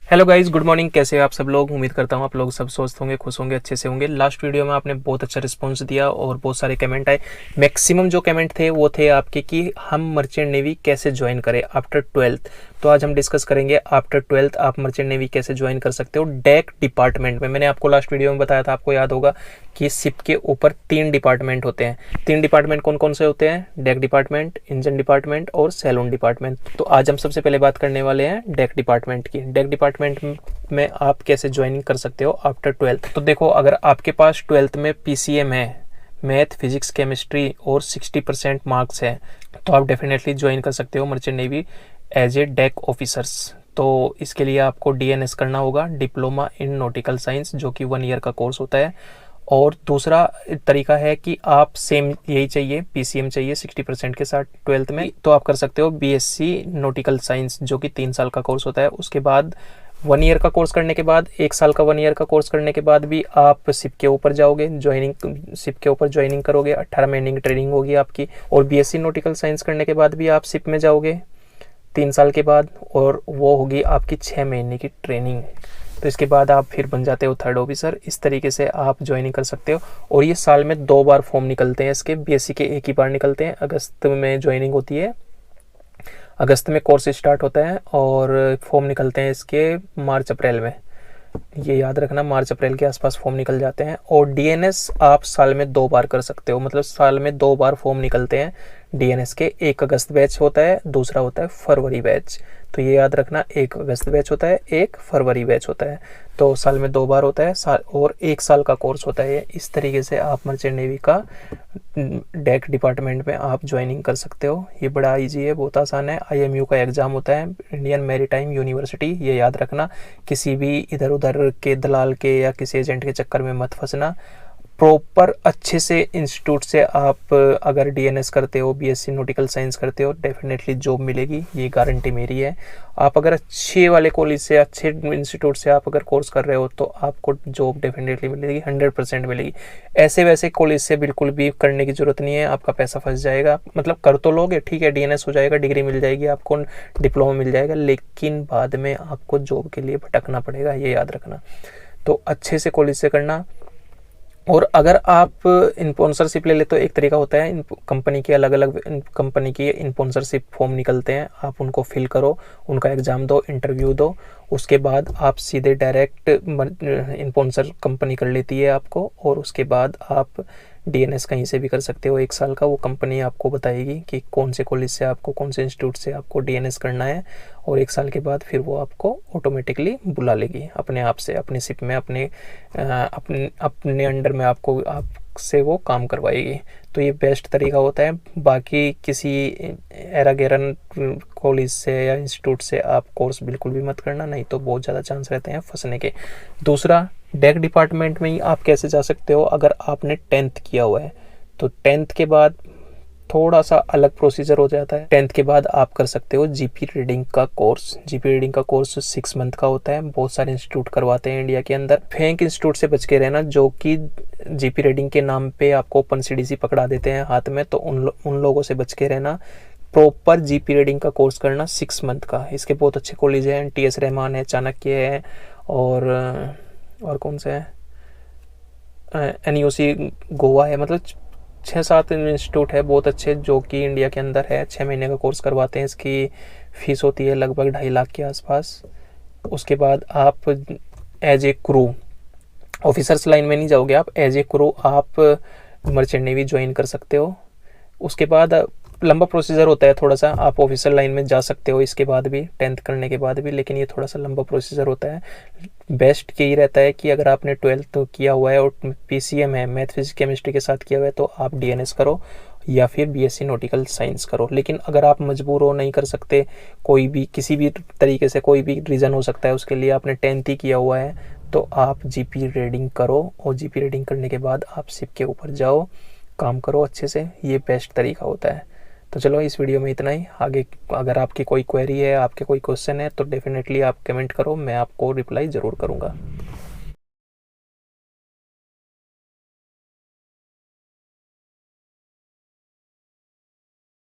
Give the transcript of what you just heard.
Hello guys, good morning. कैसे हैं आप सब लोग? उम्मीद करता हूँ आप लोग सब स्वस्थ होंगे, खुश होंगे, अच्छे से होंगे। लास्ट वीडियो में आपने बहुत अच्छा रिस्पांस दिया और बहुत सारे कमेंट आए। मैक्सिमम जो कमेंट थे वो थे आपके कि हम मर्चेंट नेवी कैसे ज्वाइन करें आफ्टर 12th। तो आज हम डिस्कस करेंगे आफ्टर 12th आप मर्चेंट नेवी कैसे ज्वाइन कर सकते हो डेक डिपार्टमेंट में। मैंने आपको लास्ट वीडियो में बताया था, आपको याद होगा कि शिप के ऊपर 3 डिपार्टमेंट होते हैं। 3 डिपार्टमेंट कौन कौन से होते हैं? डेक डिपार्टमेंट, इंजन डिपार्टमेंट और सैलून डिपार्टमेंट। तो आज हम सबसे पहले बात करने वाले हैं डेक डिपार्टमेंट की। डेक डिपार्टमेंट में आप कैसे ज्वाइनिंग कर सकते हो आफ्टर 12th। तो देखो, अगर आपके पास 12th में पीसीएम है, मैथ, फिजिक्स, केमिस्ट्री और 60% मार्क्स है, तो आप डेफिनेटली ज्वाइन कर सकते हो merchant navy as a deck officers. तो इसके लिए आपको डीएनएस करना होगा, डिप्लोमा इन नॉटिकल साइंस, जो कि 1 ईयर का कोर्स होता है। और दूसरा तरीका है कि आप सेम यही चाहिए, पीसीएम चाहिए 60% के साथ 12th में, तो आप कर सकते हो बीएससी नॉटिकल साइंस, जो कि 3 साल का कोर्स होता है। उसके बाद 1 ईयर का कोर्स करने के बाद, 1 साल का 1 ईयर का कोर्स करने के बाद भी आप शिप के ऊपर जाओगे, ज्वाइनिंग शिप के ऊपर ज्वाइनिंग करोगे, 18 महीने की ट्रेनिंग होगी आपकी। और बीएससी नॉटिकल साइंस करने के बाद भी आप शिप में जाओगे 3 साल के बाद, और वो होगी आपकी 6 महीने की ट्रेनिंग। तो इसके बाद आप फिर बन जाते हो 3rd ऑफिसर। इस तरीके से आप ज्वाइनिंग कर सकते हो। और ये साल में 2 बार फॉर्म निकलते हैं इसके, बीएससी के एक ही बार निकलते हैं। अगस्त में ज्वाइनिंग होती है, अगस्त में कोर्स स्टार्ट होता है, और फॉर्म निकलते हैं इसके मार्च अप्रैल में। ये याद रखना, मार्च अप्रैल के आसपास फॉर्म निकल जाते हैं। और डीएनएस आप साल में 2 बार कर सकते हो, मतलब साल में 2 बार फॉर्म निकलते हैं डीएनएस के। 1 अगस्त बैच होता है, दूसरा होता है फरवरी बैच। तो ये याद रखना, 1 अगस्त बैच होता है, 1 फरवरी बैच होता है। तो साल में 2 बार होता है, और 1 साल का कोर्स होता है। इस तरीके से आप मर्चेंट नेवी का डेक डिपार्टमेंट में आप ज्वाइनिंग कर सकते हो। ये बड़ा इजी है, बहुत आसान है। आईएमयू का एग्ज़ाम होता है, इंडियन मैरीटाइम यूनिवर्सिटी, ये याद रखना। किसी भी इधर उधर के दलाल के या किसी एजेंट के चक्कर में मत फंसना। प्रॉपर अच्छे से इंस्टीट्यूट से आप अगर डीएनएस करते हो, बीएससी नॉटिकल साइंस करते हो, डेफिनेटली जॉब मिलेगी, ये गारंटी मेरी है। आप अगर अच्छे वाले कॉलेज से, अच्छे इंस्टीट्यूट से आप अगर कोर्स कर रहे हो, तो आपको जॉब डेफिनेटली मिलेगी, 100% मिलेगी। ऐसे वैसे कॉलेज से बिल्कुल भी करने की जरूरत नहीं है, आपका पैसा फंस जाएगा। मतलब कर तो लोगे, ठीक है, डीएनएस हो जाएगा, डिग्री मिल जाएगी आपको, डिप्लोमा मिल जाएगा, लेकिन बाद में आपको जॉब के लिए भटकना पड़ेगा, ये याद रखना। तो अच्छे से कॉलेज से करना। और अगर आप स्पॉन्सरशिप ले ले तो एक तरीका होता है, कंपनी के अलग अलग कंपनी की स्पॉन्सरशिप फॉर्म निकलते हैं, आप उनको फिल करो, उनका एग्ज़ाम दो, इंटरव्यू दो, उसके बाद आप सीधे डायरेक्ट स्पॉन्सर कंपनी कर लेती है आपको। और उसके बाद आप डीएनएस कहीं से भी कर सकते हो 1 साल का। वो कंपनी आपको बताएगी कि कौन से कॉलेज से आपको, कौन से इंस्टीट्यूट से आपको डीएनएस करना है। और 1 साल के बाद फिर वो आपको ऑटोमेटिकली बुला लेगी अपने आप से, अपने शिप में, अपने अंडर में आपको, आपसे वो काम करवाएगी। तो ये बेस्ट तरीका होता है। बाकी किसी एरागेरन कॉलेज से या इंस्टीट्यूट से आप कोर्स बिल्कुल भी मत करना, नहीं तो बहुत ज़्यादा चांस रहते हैं फंसने के। दूसरा, डेक डिपार्टमेंट में ही आप कैसे जा सकते हो? अगर आपने 10th किया हुआ है, तो 10th के बाद थोड़ा सा अलग प्रोसीजर हो जाता है। 10th के बाद आप कर सकते हो जीपी रीडिंग का कोर्स। जीपी रीडिंग का कोर्स 6 मंथ का होता है, बहुत सारे इंस्टीट्यूट करवाते हैं इंडिया के अंदर। फेंक इंस्टीट्यूट से बच के रहना, जो कि जीपी रीडिंग के नाम पे आपको ओपन सीडीसी पकड़ा देते हैं हाथ में, तो उन लोगों से बच के रहना। प्रॉपर जीपी रीडिंग का कोर्स करना 6 मंथ का। इसके बहुत अच्छे कॉलेज हैं, टीएस रहमान है, चाणक्य है, और कौन सा है, एनयूसी गोवा है। मतलब 6-7 इंस्टीट्यूट है बहुत अच्छे, जो कि इंडिया के अंदर है। 6 महीने का कोर्स करवाते हैं, इसकी फीस होती है लगभग 2.5 लाख के आसपास। उसके बाद आप as a crew, officers line में नहीं जाओगे आप, एज ए क्रू आप मर्चेंट नेवी ज्वाइन कर सकते हो। उसके बाद लंबा प्रोसीजर होता है थोड़ा सा, आप ऑफिसर लाइन में जा सकते हो इसके बाद भी, 10th करने के बाद भी, लेकिन ये थोड़ा सा लंबा प्रोसीजर होता है। बेस्ट यही रहता है कि अगर आपने 12th किया हुआ है और पीसीएम है, मैथ, फिजिक्स, केमिस्ट्री के साथ किया हुआ है, तो आप डीएनएस करो या फिर बीएससी नॉटिकल साइंस करो। लेकिन अगर आप मजबूर हो, नहीं कर सकते, कोई भी किसी भी तरीके से, कोई भी रीज़न हो सकता है उसके लिए, आपने 10th ही किया हुआ है, तो आप जीपी रीडिंग करो। और जीपी रीडिंग करने के बाद आप शिप के ऊपर जाओ, काम करो अच्छे से। ये बेस्ट तरीका होता है। तो चलो, इस वीडियो में इतना ही। आगे अगर आपकी कोई क्वेरी है, आपके कोई क्वेश्चन है, तो डेफिनेटली आप कमेंट करो, मैं आपको रिप्लाई ज़रूर करूँगा।